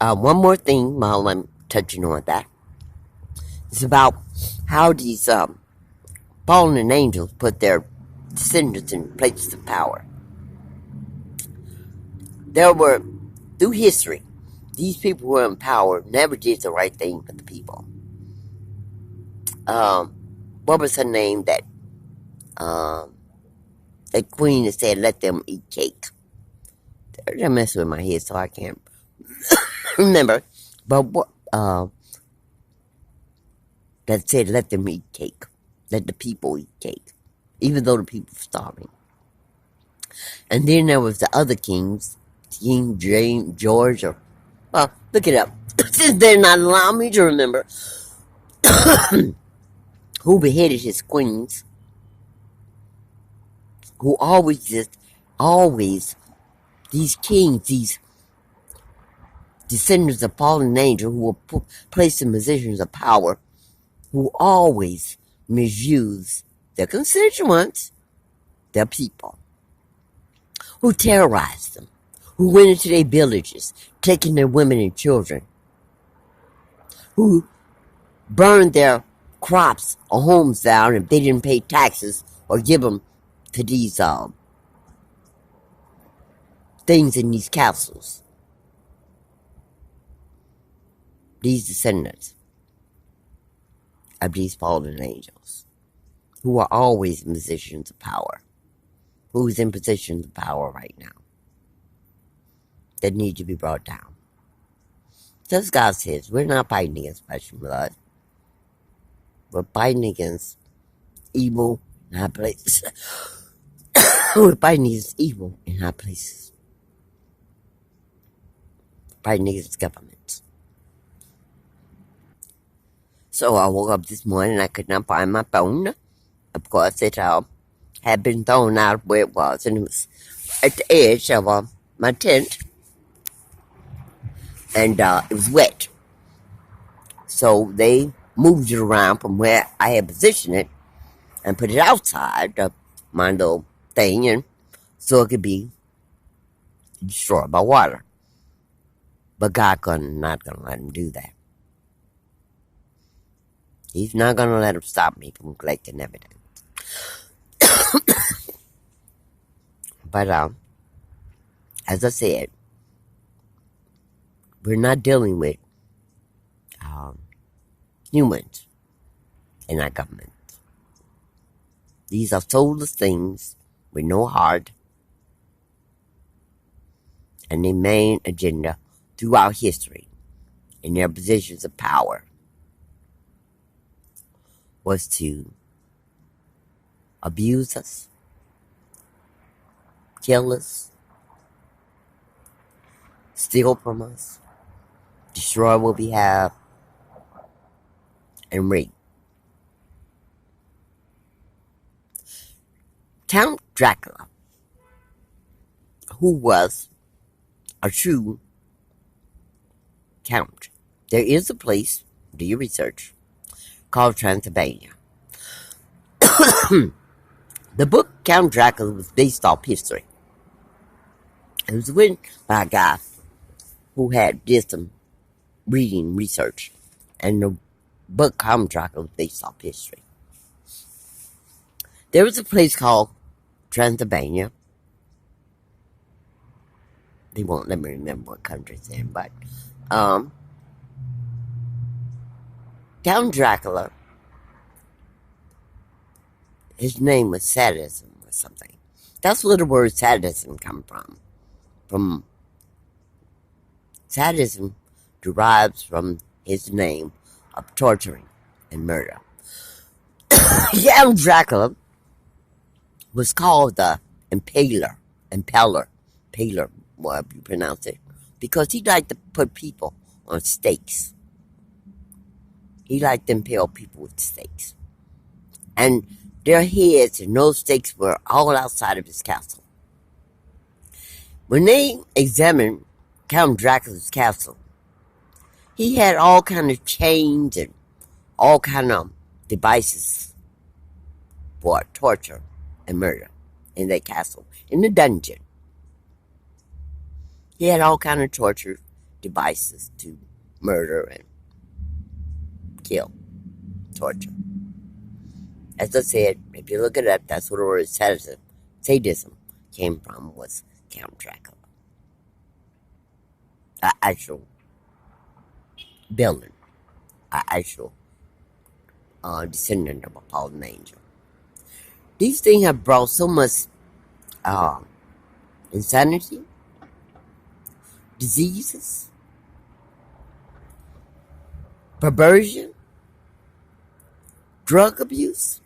One more thing while I'm touching on that. It's about how these fallen angels put their descendants in places of power. There were, through history, these people who were in power never did the right thing for the people. Um, what was her name? Um, that queen that said, "Let them eat cake." They're messing with my head, so I can't remember. But what that said, "Let them eat cake. Let the people eat cake," even though the people were starving. And then there was the other kings, King James George, or well, look it up. Since they're not allowing me to remember who beheaded his queens, who always, these kings, these descendants of fallen angels who were placed in positions of power, who always misuse their constituents, their people, who terrorized them, who went into their villages, taking their women and children, who burned their crops or homes down if they didn't pay taxes or give them to these things in these castles. These descendants of these fallen angels, who are always in positions of power, who's in positions of power right now, that need to be brought down. Just God says, we're not fighting against flesh and blood. We're fighting against evil in high places. We're fighting against evil in high places. Fighting against governments. So I woke up this morning, I could not find my phone. Of course, it had been thrown out where it was, and it was at the edge of my tent, and it was wet. So they moved it around from where I had positioned it and put it outside of my little thing, and so it could be destroyed by water. But God not gonna let him do that. He's not gonna let him stop me from collecting evidence. But as I said, we're not dealing with humans in our government. These are soulless things with no heart, and their main agenda throughout history in their positions of power was to abuse us, kill us, steal from us, destroy what we have, and rape. Count Dracula, who was a true count. There is a place, do your research, called Transylvania. The book Count Dracula was based off history. It was written by a guy who did some reading research, and the book Count Dracula was based off history. There was a place called Transylvania. They won't let me remember what country it's in, but Count Dracula, his name was sadism or something. That's where the word sadism comes from. From sadism derives from his name of torturing and murder. Count Dracula was called the impaler, whatever you pronounce it, because he liked to put people on stakes. He liked to impale people with stakes. And their heads and those stakes were all outside of his castle. When they examined Count Dracula's castle, he had all kind of chains and all kind of devices for torture and murder in that castle, in the dungeon. He had all kind of torture devices to murder and kill, torture. As I said, if you look it up, that's where the word sadism came from, was Count Dracula. An actual villain, an actual descendant of a fallen angel. These things have brought so much uh, insanity, diseases, perversion, drug abuse.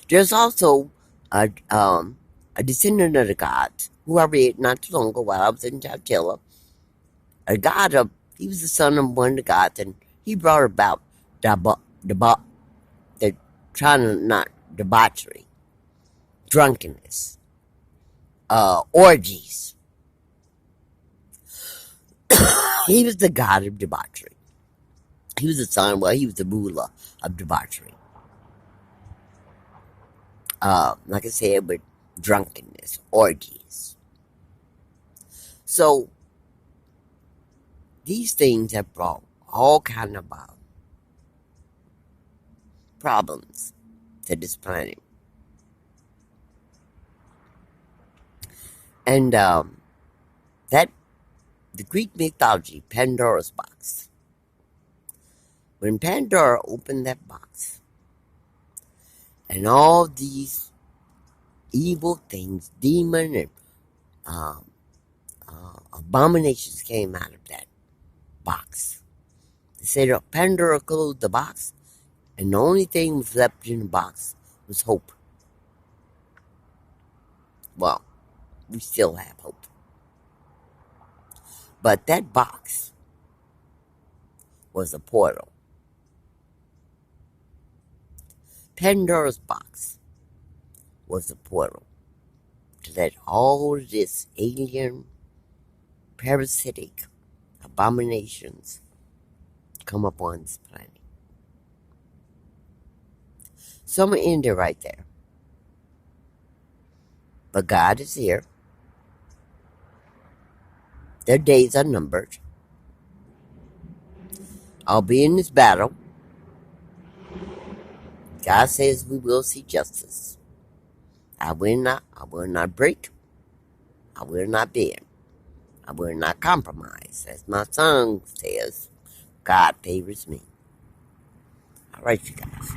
There's also a descendant of the gods who I read not too long ago while I was in Chowchilla. He was the son of one of the gods, and he brought about the trying to not debauchery, drunkenness, orgies. He was the god of debauchery. He was he was the ruler of debauchery. Like I said, with drunkenness, orgies. So these things have brought all kind of problems to this planet. And the Greek mythology, Pandora's box. When Pandora opened that box, and all these evil things, demon and abominations came out of that box. They said Pandora closed the box, and the only thing was left in the box was hope. Well, we still have hope. But that box was a portal. Pandora's box was a portal to let all this alien, parasitic abominations come upon this planet. So I'm going to end it right there. But God is here. Their days are numbered. I'll be in this battle. God says we will see justice. I will not break. I will not bend. I will not compromise. As my song says, God favors me. All right, you guys.